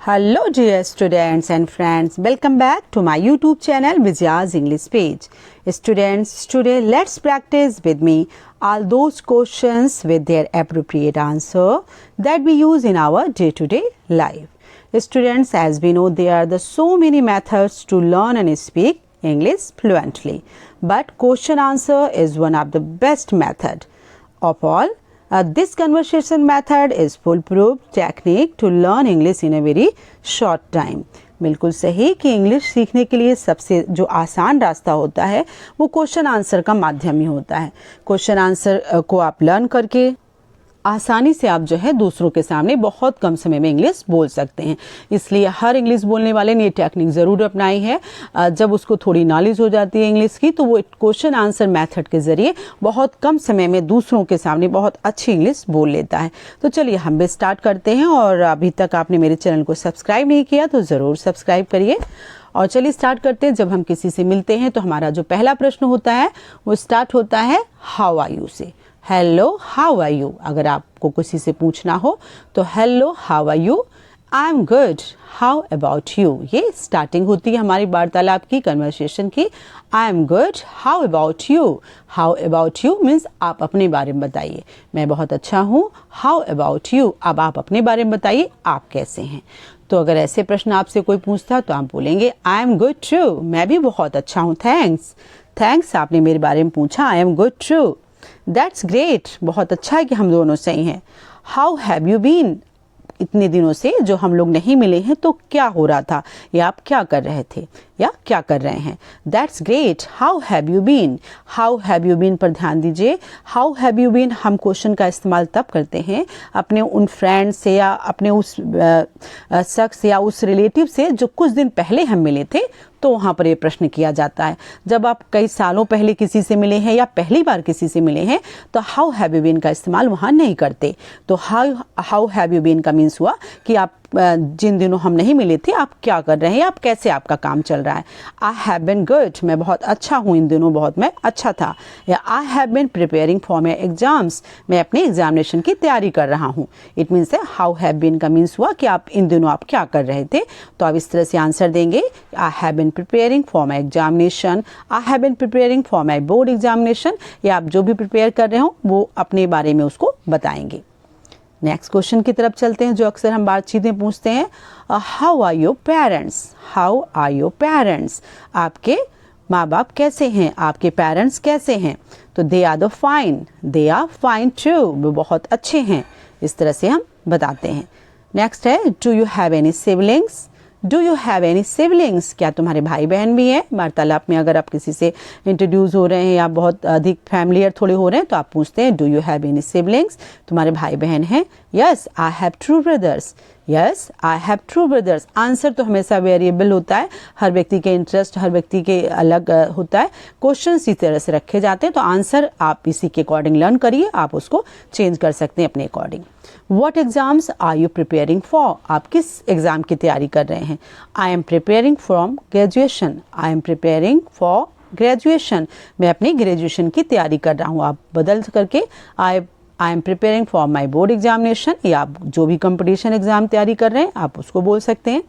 Hello dear students and friends, welcome back to my YouTube channel Vijaya's English page. Students, today let's practice with me all those questions with their appropriate answer that we use in our day-to-day life. Students, as we know, there are so many methods to learn and speak English fluently, but question answer is one of the best method of all. This conversation method is foolproof technique to learn English in a very short time. बिल्कुल सही कि English सीखने के लिए सबसे जो आसान रास्ता होता है वो क्वेश्चन आंसर का माध्यम ही होता है. क्वेश्चन आंसर को आप लर्न करके आसानी से आप जो है दूसरों के सामने बहुत कम समय में इंग्लिश बोल सकते हैं. इसलिए हर इंग्लिश बोलने वाले ने ये टेक्निक ज़रूर अपनाई है. जब उसको थोड़ी नॉलेज हो जाती है इंग्लिश की तो वो क्वेश्चन आंसर मेथड के ज़रिए बहुत कम समय में दूसरों के सामने बहुत अच्छी इंग्लिश बोल लेता है. तो चलिए हम भी स्टार्ट करते हैं. और अभी तक आपने मेरे चैनल को सब्सक्राइब नहीं किया तो ज़रूर सब्सक्राइब करिए. और चलिए स्टार्ट करते हैं. जब हम किसी से मिलते हैं तो हमारा जो पहला प्रश्न होता है वो स्टार्ट होता है हाउ आर यू से. Hello how are you. अगर आपको किसी से पूछना हो तो hello how are you, I am good, how about you. ये स्टार्टिंग होती है हमारी वार्तालाप की, कन्वर्सेशन की. I am good, how about you. How about you means आप अपने बारे में बताइए. मैं बहुत अच्छा हूँ. हाउ अबाउट यू, अब आप अपने बारे में बताइए आप कैसे हैं. तो अगर ऐसे प्रश्न आपसे कोई पूछता तो आप बोलेंगे आई एम गुड टू, मैं भी बहुत अच्छा हूँ. थैंक्स, थैंक्स आपने मेरे बारे में पूछा. I am good too. That's great, बहुत अच्छा है कि हम दोनों सही हैं. हाउ हैव यू बीन, इतने दिनों से जो हम लोग नहीं मिले हैं तो क्या हो रहा था या आप क्या कर रहे थे या क्या कर रहे हैं. That's great, how have you been. How have you been पर ध्यान दीजिए. हाउ हैव यू बीन हम क्वेश्चन का इस्तेमाल तब करते हैं अपने उन फ्रेंड से या अपने उस शख्स या उस रिलेटिव से जो कुछ दिन पहले हम मिले थे तो वहाँ पर ये प्रश्न किया जाता है. जब आप कई सालों पहले किसी से मिले हैं या पहली बार किसी से मिले हैं तो हाउ हैव यू बीन का इस्तेमाल वहाँ नहीं करते. तो हाउ हैव यू बीन का मीन्स हुआ कि आप जिन दिनों हम नहीं मिले थे आप क्या कर रहे हैं, आप कैसे आपका काम चल रहा है. आई हैव बीन गुड, मैं बहुत अच्छा हूँ, इन दिनों बहुत मैं अच्छा था. या I have been preparing for my exams, मैं अपने एग्जामिनेशन की तैयारी कर रहा हूँ. इट मीन्स है हाउ हैव बीन का मीन्स हुआ कि आप इन दिनों आप क्या कर रहे थे. तो आप इस तरह से आंसर देंगे. I have been preparing for my examination, I have been preparing for my board examination. या आप जो भी प्रिपेयर कर रहे हो वो अपने बारे में उसको बताएंगे. नेक्स्ट क्वेश्चन की तरफ चलते हैं जो अक्सर हम बातचीत में पूछते हैं. How are your parents. How are your parents, आपके माँ बाप कैसे हैं, आपके पेरेंट्स कैसे हैं. तो they are the fine, they are fine too, वो बहुत अच्छे हैं. इस तरह से हम बताते हैं. नेक्स्ट है do you have any siblings. Do you have any siblings, क्या तुम्हारे भाई बहन भी हैं. वार्तालाप में अगर आप किसी से इंट्रोड्यूस हो रहे हैं या बहुत अधिक फैमिलियर थोड़े हो रहे हैं तो आप पूछते हैं do you have any siblings, तुम्हारे भाई बहन हैं. Yes I have two brothers. Yes I have two brothers. Answer तो हमेशा वेरिएबल होता है, हर व्यक्ति के इंटरेस्ट हर व्यक्ति के अलग होता है. क्वेश्चन इसी तरह से रखे जाते हैं तो आंसर आप इसी के अकॉर्डिंग लर्न करिए, आप उसको चेंज कर सकते हैं अपने according. What exams are you preparing for? आप किस एग्ज़ाम की तैयारी कर रहे हैं. I am preparing from graduation. I am preparing for graduation. मैं अपनी ग्रेजुएशन की तैयारी कर रहा हूँ. आप बदल करके I am preparing for my board examination या आप जो भी कंपटीशन एग्ज़ाम तैयारी कर रहे हैं आप उसको बोल सकते हैं.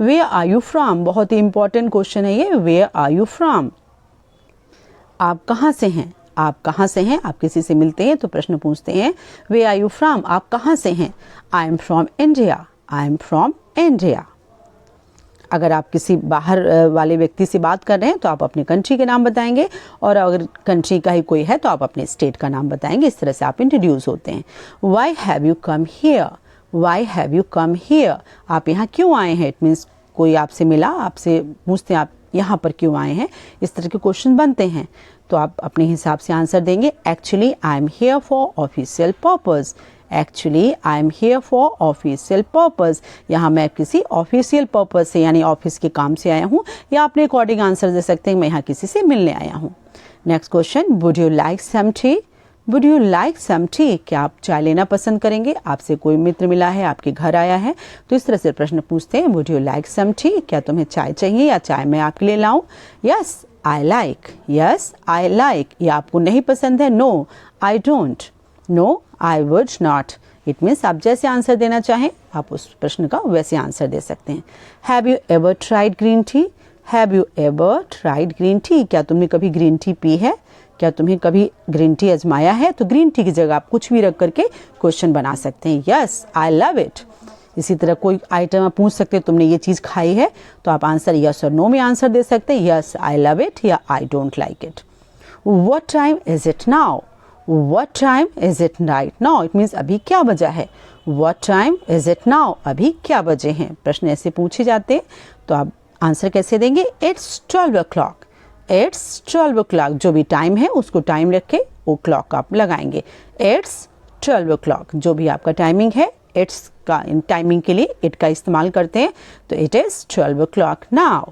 Where are you from? बहुत ही इंपॉर्टेंट क्वेश्चन है ये. Where are you from? आप कहाँ से हैं. आप कहाँ से हैं. आप किसी से मिलते हैं तो प्रश्न पूछते हैं वे आर यू फ्रॉम, आप कहाँ से हैं. I am from India. I am from India. अगर आप किसी बाहर वाले व्यक्ति से बात कर रहे हैं तो आप अपने कंट्री के नाम बताएंगे और अगर कंट्री का ही कोई है तो आप अपने स्टेट का नाम बताएंगे. इस तरह से आप इंट्रोड्यूस होते हैं. Why have you come here. Why have you come here, आप यहाँ क्यों आए हैं. इट मीन्स कोई आपसे मिला, आपसे पूछते हैं आप यहाँ पर क्यों आए हैं. इस तरह के क्वेश्चन बनते हैं तो आप अपने हिसाब से आंसर देंगे. Actually I am here for official purpose. Actually I am here for official purpose, यहाँ मैं किसी ऑफिशियल पर्पस से यानी ऑफिस के काम से आया हूँ. या अपने अकॉर्डिंग आंसर दे सकते हैं मैं यहाँ किसी से मिलने आया हूँ. Next question would you like some tea. Would you like some tea, क्या आप चाय लेना पसंद करेंगे. आपसे कोई मित्र मिला है, आपके घर आया है तो इस तरह से प्रश्न पूछते हैं would you like some tea, क्या तुम्हें चाय चाहिए या चाय मैं आपके लिए लाऊं. Yes I like. Yes I like. या आपको नहीं पसंद है. No I don't. No I would not. It means आप जैसे आंसर देना चाहें आप उस प्रश्न का वैसे आंसर दे सकते हैं। Have you ever tried green tea? Have you ever tried green tea? क्या तुमने कभी ग्रीन टी पी है? क्या तुम्हें कभी ग्रीन टी आजमाया है? तो ग्रीन टी की जगह आप कुछ भी रख करके क्वेश्चन बना सकते हैं। Yes I love it. इसी तरह कोई आइटम आप पूछ सकते हैं तुमने ये चीज़ खाई है, तो आप आंसर यस और नो में आंसर दे सकते हैं, यस आई लव इट या I don't like it. What time is it now? What time is it right now? It means अभी क्या बजा है। What time is it now? अभी क्या बजे हैं? प्रश्न ऐसे पूछे जाते हैं तो आप आंसर कैसे देंगे? It's 12 o'clock। It's 12 o'clock। जो भी टाइम है उसको टाइम रख के वो क्लॉक आप लगाएंगे। It's 12 o'clock। जो भी आपका टाइमिंग है इट्स का टाइमिंग के लिए इट का इस्तेमाल करते हैं, तो it is 12 o'clock now.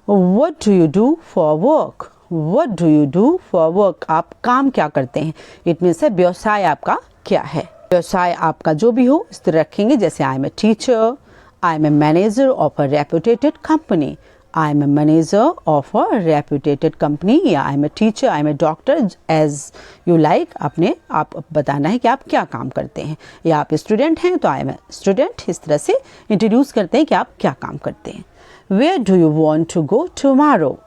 What do you do for work? What do you do for work? आप काम क्या करते हैं? इट मीन्स है व्यवसाय आपका क्या है। व्यवसाय आपका जो भी हो इस तरह रखेंगे, जैसे I am a teacher, I am a manager of a reputated company, I am a manager of a reputated company, या I am a teacher, I am a doctor, as you like. आप बताना है कि आप क्या काम करते हैं, या आप स्टूडेंट हैं तो आई एम ए स्टूडेंट। इस तरह से इंट्रोड्यूस करते हैं कि आप क्या काम करते हैं। Where do you want to go tomorrow?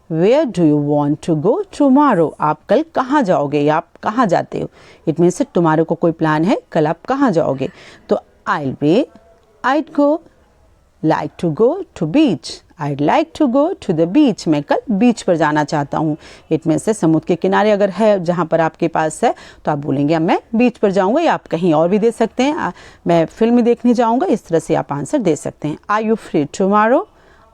Where do you want to go tomorrow? आप कल कहाँ जाओगे या आप कहाँ जाते हो? इट मीन्स टुमारो को कोई प्लान है, कल आप कहाँ जाओगे? तो I'd go like to go to beach. I'd like to go to the beach. मैं कल बीच पर जाना चाहता हूँ। इट मीन्स से समुद्र के किनारे अगर है जहाँ पर आपके पास है तो आप बोलेंगे मैं बीच पर जाऊँगा, या आप कहीं और भी दे सकते हैं, मैं फिल्म देखने जाऊँगा। इस तरह से आप आंसर दे सकते हैं। Are you free tomorrow?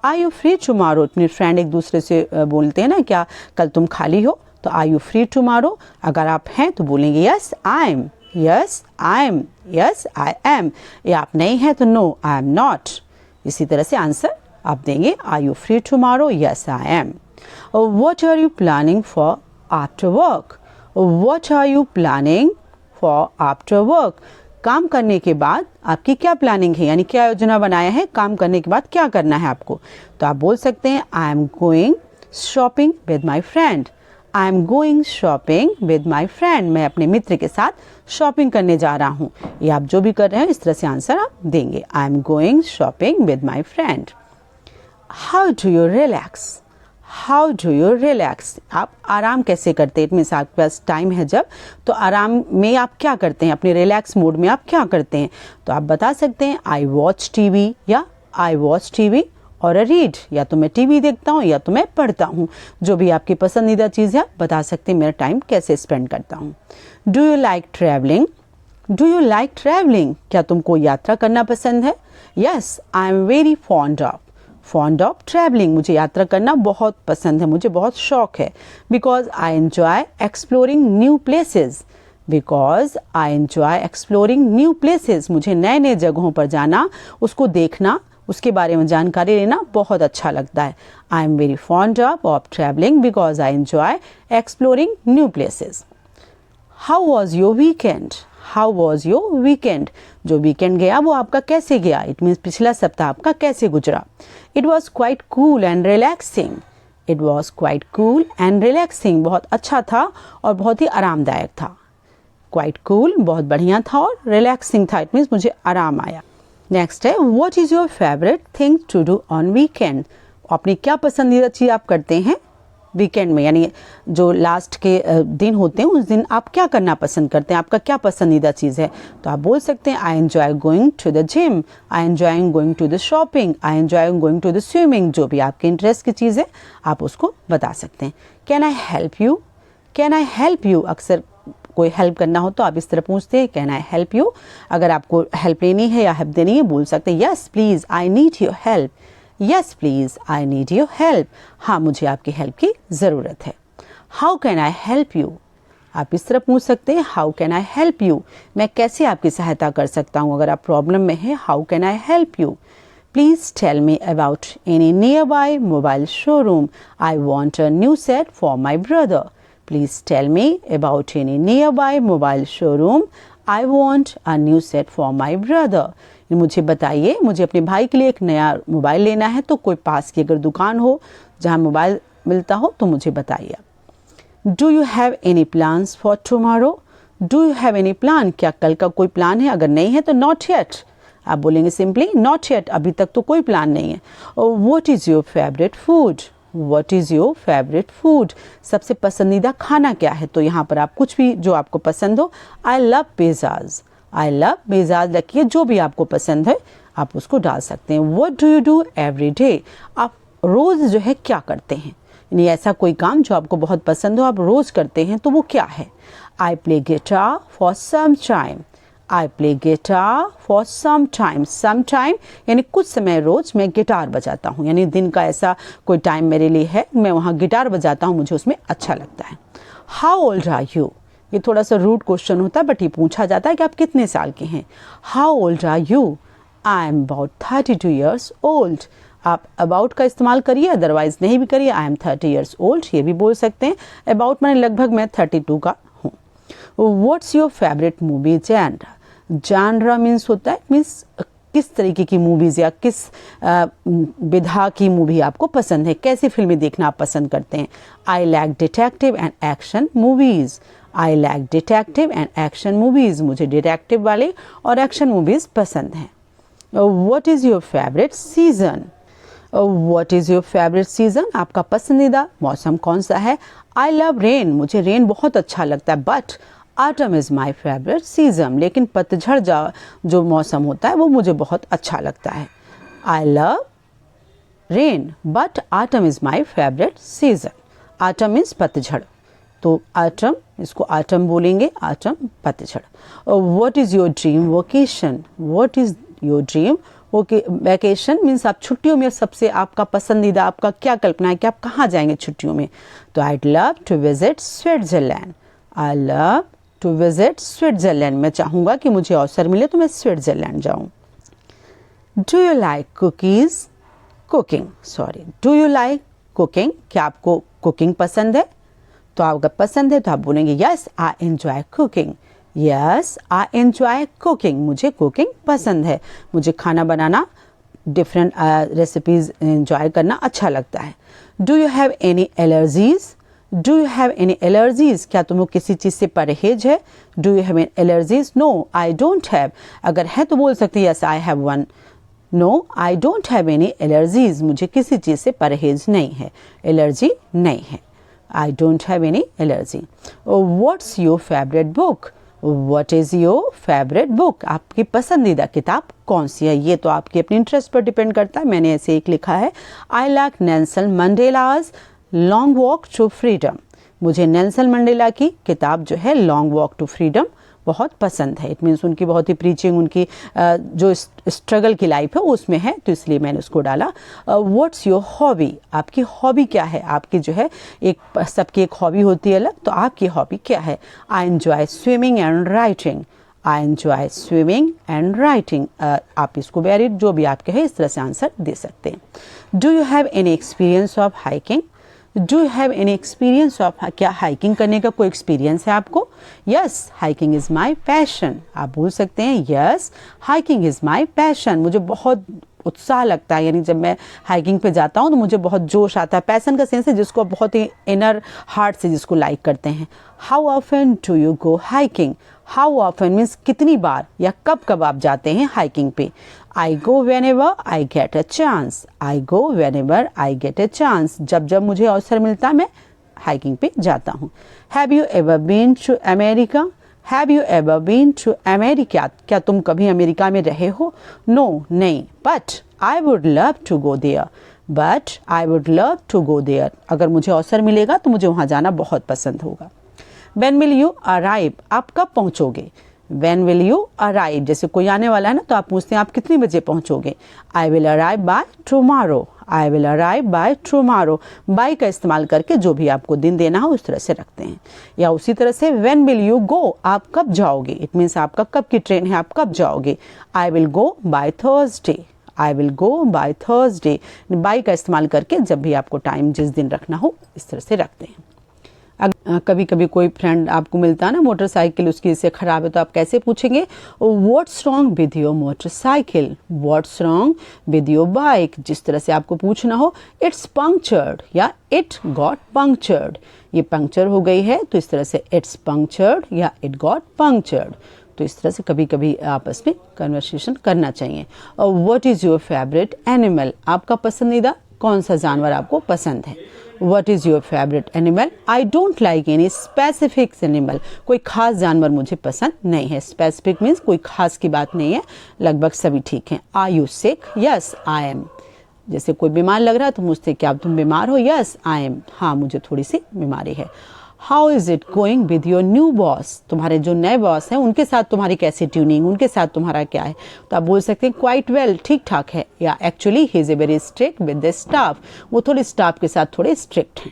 Are you free tomorrow? अपने फ्रेंड एक दूसरे से बोलते हैं ना, क्या कल तुम खाली हो? तो Are you free tomorrow? अगर आप हैं तो बोलेंगे Yes I am. Yes I am. Yes I am. या आप नहीं हैं तो No I am not. इसी तरह से आंसर आप देंगे। Are you free tomorrow? Yes I am. What are you planning for after work? What are you planning for after work? काम करने के बाद आपकी क्या प्लानिंग है, यानी क्या योजना बनाया है, काम करने के बाद क्या करना है आपको? तो आप बोल सकते हैं I am going shopping with my friend. I am going shopping with my friend. मैं अपने मित्र के साथ शॉपिंग करने जा रहा हूँ। ये आप जो भी कर रहे हैं इस तरह से आंसर आप देंगे। I am going shopping with my friend. How do you relax? How do you relax? आप आराम कैसे करते हैं? इट मीन्स आपके पास टाइम है जब, तो आराम में आप क्या करते हैं, अपने रिलैक्स मोड में आप क्या करते हैं? तो आप बता सकते हैं आई वॉच टीवी, या आई वॉच टीवी और रीड, या तो मैं टीवी देखता हूँ या तो मैं पढ़ता हूँ। जो भी आपकी पसंदीदा चीज़ है आप बता सकते हैं मेरा टाइम कैसे स्पेंड करता हूँ। Do you like travelling? Do you like travelling? क्या तुमको यात्रा करना पसंद है? Yes I am very fond of travelling. मुझे यात्रा करना बहुत पसंद है, मुझे बहुत शौक है। Because I enjoy exploring new places. Because I enjoy exploring new places. मुझे नए नए जगहों पर जाना, उसको देखना, उसके बारे में जानकारी लेना बहुत अच्छा लगता है। I am very fond of travelling because I enjoy exploring new places. How was your weekend? How was your weekend? जो वीकेंड गया वो आपका कैसे गया? इट मीन्स पिछला सप्ताह आपका कैसे गुजरा? It was quite cool and relaxing. It was quite cool and relaxing. बहुत अच्छा था और बहुत ही आरामदायक था। क्वाइट कूल बहुत बढ़िया था और रिलैक्सिंग था, इट मीन्स मुझे आराम आया। नेक्स्ट है what is your favourite thing to do on weekend? अपनी क्या पसंदीदा चीज़ आप करते हैं वीकेंड में, यानी जो लास्ट के दिन होते हैं उस दिन आप क्या करना पसंद करते हैं, आपका क्या पसंदीदा चीज़ है? तो आप बोल सकते हैं I enjoy going to the gym, I enjoy going to the shopping, I enjoy going to the swimming. जो भी आपके इंटरेस्ट की चीज़ है आप उसको बता सकते हैं। Can I help you? Can I help you? अक्सर कोई हेल्प करना हो तो आप इस तरह पूछते हैं कैन आई हेल्प यू। अगर आपको हेल्प लेनी है या हेल्प देनी है बोल सकते हैं yes please I need your help. Yes please I need your help. हाँ मुझे आपकी हेल्प की ज़रूरत है। How can I help you? आप इस तरह पूछ सकते हैं how can I help you? मैं कैसे आपकी सहायता कर सकता हूँ? अगर आप प्रॉब्लम में हैं how can I help you? Please tell me about any nearby mobile showroom. I want a new set for my brother. Please tell me about any nearby mobile showroom. I want a new set for my brother. मुझे बताइए, मुझे अपने भाई के लिए एक नया mobile लेना है, तो कोई पास की अगर दुकान हो जहाँ मोबाइल मिलता हो तो मुझे बताइए। Do you have any plans for tomorrow? Do you have any plan, क्या कल का कोई प्लान है? अगर नहीं है तो नॉट येट, आप बोलेंगे सिंपली नॉट येट, अभी तक तो कोई प्लान नहीं है। What is your favourite food, what is your favourite food, सबसे पसंदीदा खाना क्या है? तो यहाँ पर आप कुछ भी जो आपको पसंद हो, I love pizzas, I love pizzas रखिए, जो भी आपको पसंद है आप उसको डाल सकते हैं। What do you do every day, आप रोज़ जो है क्या करते हैं, यानी ऐसा कोई काम जो आपको बहुत पसंद हो आप रोज़ करते हैं तो वो क्या है? I play guitar for some time, I play guitar for some time, some time यानी कुछ समय रोज़ मैं गिटार बजाता हूँ, यानी दिन का ऐसा कोई टाइम मेरे लिए है, मैं वहाँ गिटार बजाता हूँ, मुझे उसमें अच्छा लगता है। हाउ ओल्ड आर यू, ये थोड़ा सा रूड क्वेश्चन होता है बट ये पूछा जाता है कि आप कितने साल के हैं। How old are you, I am about 32 years old, आप अबाउट का इस्तेमाल करिए, अदरवाइज नहीं भी करिए, आई एम 30 ईयर्स ओल्ड ये भी बोल सकते हैं। अबाउट मैंने लगभग मैं 32 का हूँ। What's your favourite movie genre, genre means होता है मीन्स किस तरीके की मूवीज़ या किस विधा की मूवी आपको पसंद है, कैसी फिल्में देखना आप पसंद करते हैं। I like detective and action movies, I like detective and action movies, मुझे डिटेक्टिव वाले और एक्शन मूवीज़ पसंद हैं। What is your favourite season, what is your favourite season, आपका पसंदीदा मौसम कौन सा है? आई लव रेन, मुझे रेन बहुत अच्छा लगता है, but autumn is my favourite season, लेकिन पतझड़ जो मौसम होता है वो मुझे बहुत अच्छा लगता है। I love rain but autumn is my favourite season, autumn means पतझड़, तो ऑटम इसको ऑटम बोलेंगे, ऑटम पतझड़। What is your dream vocation, what is your dream vacation means आप छुट्टियों में सबसे आपका पसंदीदा आपका क्या कल्पना है कि आप कहाँ जाएंगे छुट्टियों में? तो I love to visit Switzerland, I love to visit Switzerland, मैं चाहूँगा कि मुझे अवसर मिले तो मैं स्विट्ज़रलैंड जाऊँ। Do you like cookies, cooking sorry, do you like cooking, क्या आपको कुकिंग पसंद है? तो अगर पसंद है तो आप बोलेंगे yes I enjoy cooking, yes I enjoy cooking, मुझे कुकिंग पसंद है, मुझे खाना बनाना डिफरेंट रेसिपीज़ एंजॉय करना अच्छा लगता है। Do you have any allergies, do you have any allergies, क्या तुम्हें किसी चीज़ से परहेज है? Do you have any allergies, no I don't have, अगर है तो बोल सकते हैं yes I have one, no I don't have any allergies, मुझे किसी चीज़ से परहेज नहीं है, एलर्जी नहीं है, आई don't have any allergy. What's your favourite book, what is your favourite book, आपकी पसंदीदा किताब कौन सी है? ये तो आपके अपने इंटरेस्ट पर डिपेंड करता है, मैंने ऐसे एक लिखा है I like Nelson Mandela's long walk to freedom, मुझे नेल्सन मंडेला की किताब जो है लॉन्ग वॉक टू फ्रीडम बहुत पसंद है। इट मीन्स उनकी बहुत ही प्रीचिंग, उनकी जो स्ट्रगल की लाइफ है उसमें है, तो इसलिए मैंने उसको डाला। व्हाट्स योर हॉबी, आपकी हॉबी क्या है? आपकी जो है एक सबकी एक हॉबी होती है अलग, तो आपकी हॉबी क्या है? I enjoy swimming and writing, I enjoy swimming and writing, आप इसको वेरी जो भी आपके है इस तरह से आंसर दे सकते हैं। Do you have any experience of hiking, do you have any experience of, क्या हाइकिंग करने का कोई एक्सपीरियंस है आपको? Yes hiking is my passion, आप बोल सकते हैं yes hiking is my passion, मुझे बहुत उत्साह लगता है, यानी जब मैं हाइकिंग पे जाता हूँ तो मुझे बहुत जोश आता है। पैसन का सेंस है जिसको बहुत ही इनर हार्ट से जिसको लाइक करते हैं। How often do you go hiking, how often means कितनी बार या कब कब आप जाते हैं हाइकिंग पे। I go whenever I get a chance, I go whenever I get a chance, जब जब मुझे अवसर मिलता मैं हाइकिंग पे जाता हूँ। Have you ever been to America, have you ever been to America, क्या तुम कभी अमेरिका में रहे हो? नो नहीं, but I would love to go there, but I would love to go there, अगर मुझे अवसर मिलेगा तो मुझे वहाँ जाना बहुत पसंद होगा। When will you arrive, आप कब पहुँचोगे? When will you arrive, जैसे कोई आने वाला है ना तो आप पूछते हैं आप कितने बजे पहुँचोगे? I will arrive by tomorrow, I will arrive by tomorrow, by का इस्तेमाल करके जो भी आपको दिन देना हो उस तरह से रखते हैं। या उसी तरह से when will you go, आप कब जाओगे? इट मीन्स आपका कब की ट्रेन है, आप कब जाओगे? I will go by Thursday, I will go by Thursday, by का इस्तेमाल करके जब भी आपको टाइम जिस दिन रखना हो इस तरह से रखते हैं। कभी कभी कोई फ्रेंड आपको मिलता है ना, मोटरसाइकिल उसकी इससे ख़राब है, तो आप कैसे पूछेंगे? What's wrong with your motorcycle, what's wrong with your bike. जिस तरह से आपको पूछना हो इट्स पंक्चर्ड या इट गॉट पंक्चर्ड, ये पंक्चर हो गई है, तो इस तरह से इट्स पंक्चर्ड या इट गॉट पंक्चर्ड। तो इस तरह से कभी कभी आपस में कन्वर्सेशन करना चाहिए। और what is your favourite animal, आपका पसंदीदा कौन सा जानवर आपको पसंद है? What is your favorite animal? I don't like any specific animal. कोई खास जानवर मुझे पसंद नहीं है। Specific means कोई खास की बात नहीं है, लगभग सभी ठीक हैं। Are you sick? Yes, I am. जैसे कोई बीमार लग रहा है तो मुझसे क्या तुम बीमार हो? Yes, I am. हाँ, मुझे थोड़ी सी बीमारी है। How is it going with your new boss? तुम्हारे जो नए बॉस हैं उनके साथ तुम्हारी कैसी ट्यूनिंग, उनके साथ तुम्हारा क्या है? तो आप बोल सकते हैं क्वाइट वेल, ठीक ठाक है, या actually he is a very strict with the staff, वो थोड़े स्टाफ के साथ थोड़े स्ट्रिक्ट हैं।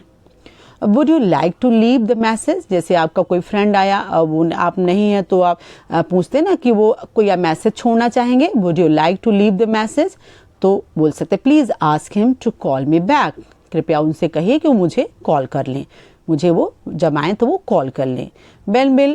Would you like to leave the message, जैसे आपका कोई फ्रेंड आया, वो आप नहीं है तो आप पूछते ना कि वो कोई मैसेज छोड़ना चाहेंगे, would you like to leave the message, तो बोल सकते please ask him to call me back, कृपया उनसे कहिए कि वो मुझे कॉल कर लें, मुझे वो जब आएँ तो वो कॉल कर लें। When will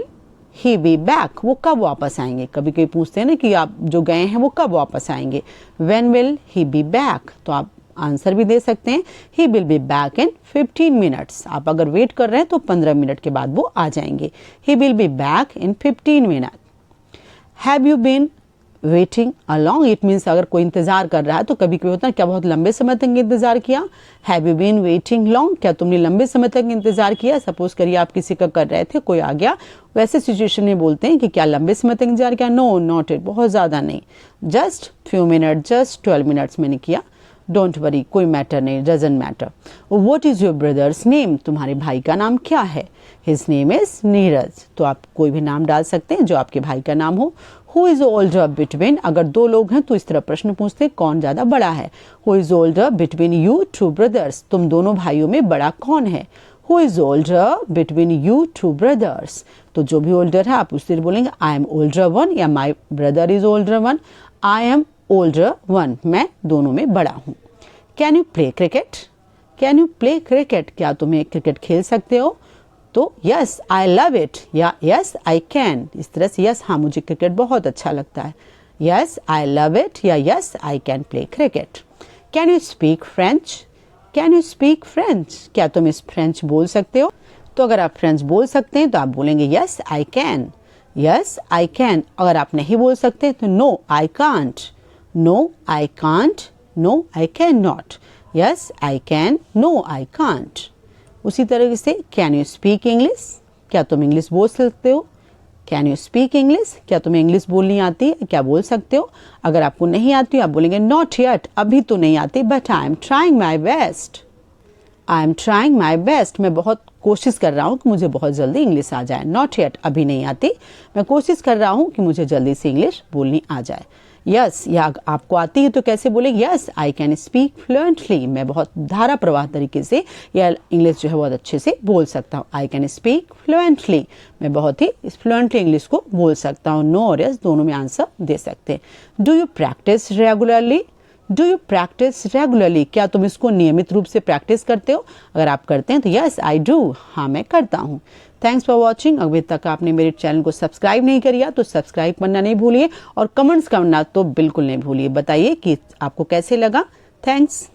he be back, वो कब वापस आएंगे? कभी कभी पूछते हैं ना कि आप जो गए हैं वो कब वापस आएंगे। When will he be back, तो आप आंसर भी दे सकते हैं he will be back in 15 minutes, आप अगर वेट कर रहे हैं तो 15 मिनट के बाद वो आ जाएंगे। He will be back in 15 minutes. Have you been waiting along, it means अगर कोई इंतजार कर रहा है तो कभी कभी होता है क्या बहुत लंबे समय तक इंतजार किया। Have you been waiting long, क्या तुमने लंबे समय तक इंतजार किया? सपोज करिए आप किसी का कर रहे थे, कोई आ गया, वैसे सिचुएशन में बोलते हैं कि क्या लंबे समय तक इंतजार किया? नो नॉट इट, बहुत ज़्यादा नहीं, just few minute, just 12 minutes मैंने किया, डोंट वरी, कोई मैटर नहीं, doesn't matter. What is your brother's name, तुम्हारे भाई का नाम क्या है? हिज नेम इज़ नीरज, तो आप कोई भी नाम डाल सकते हैं जो आपके भाई का नाम हो। हु इज़ ओल्डर बिटवीन, अगर दो लोग हैं तो इस तरह प्रश्न पूछते हैं कौन ज़्यादा बड़ा है। Who is older between you two brothers, तुम दोनों भाइयों में बड़ा कौन है? Who is older between you two brothers, तो जो भी ओल्डर है आप उससे बोलेंगे आई एम ओल्डर वन या my brother is older one, I am older one, मैं दोनों में बड़ा हूँ। Can you play cricket, can you play cricket, क्या तुम्हें क्रिकेट खेल सकते हो? तो यस आई लव इट या यस आई कैन, इस तरह से यस हाँ मुझे क्रिकेट बहुत अच्छा लगता है, यस आई लव इट या yes I can play cricket. Can you speak French, can you speak French, क्या तुम इस फ्रेंच बोल सकते हो? तो अगर आप फ्रेंच बोल सकते हैं तो आप बोलेंगे yes I can, yes I can. अगर आप नहीं बोल सकते तो no I can't, no I can't, no I can not, yes I can, no I can't. उसी तरह से कैन यू स्पीक इंग्लिश, क्या तुम इंग्लिश बोल सकते हो? कैन यू स्पीक इंग्लिश, क्या तुम्हें इंग्लिश बोलनी आती है, क्या बोल सकते हो? अगर आपको नहीं आती आप बोलेंगे नॉट येट, अभी तो नहीं आती, but I am trying my best, I am trying my best, मैं बहुत कोशिश कर रहा हूँ कि मुझे बहुत जल्दी इंग्लिश आ जाए। नॉट येट, अभी नहीं आती, मैं कोशिश कर रहा हूँ कि मुझे जल्दी से इंग्लिश बोलनी आ जाए। यस या आपको आती है तो कैसे बोले? Yes I can speak fluently, मैं बहुत धारा प्रवाह तरीके से या इंग्लिश जो है बहुत अच्छे से बोल सकता हूँ। आई कैन स्पीक फ्लुएंटली, मैं बहुत ही फ्लुएंटली इंग्लिश को बोल सकता हूँ। नो और यस दोनों में आंसर दे सकते हैं। Do you practice regularly, do you practice regularly, क्या तुम इसको नियमित रूप से प्रैक्टिस करते हो? अगर आप करते हैं तो यस आई डू, हाँ मैं करता हूँ। Thanks for watching. अभी तक आपने मेरे चैनल को सब्सक्राइब नहीं किया तो सब्सक्राइब करना नहीं भूलिए और कमेंट्स करना तो बिल्कुल नहीं भूलिए। बताइए कि आपको कैसे लगा। थैंक्स।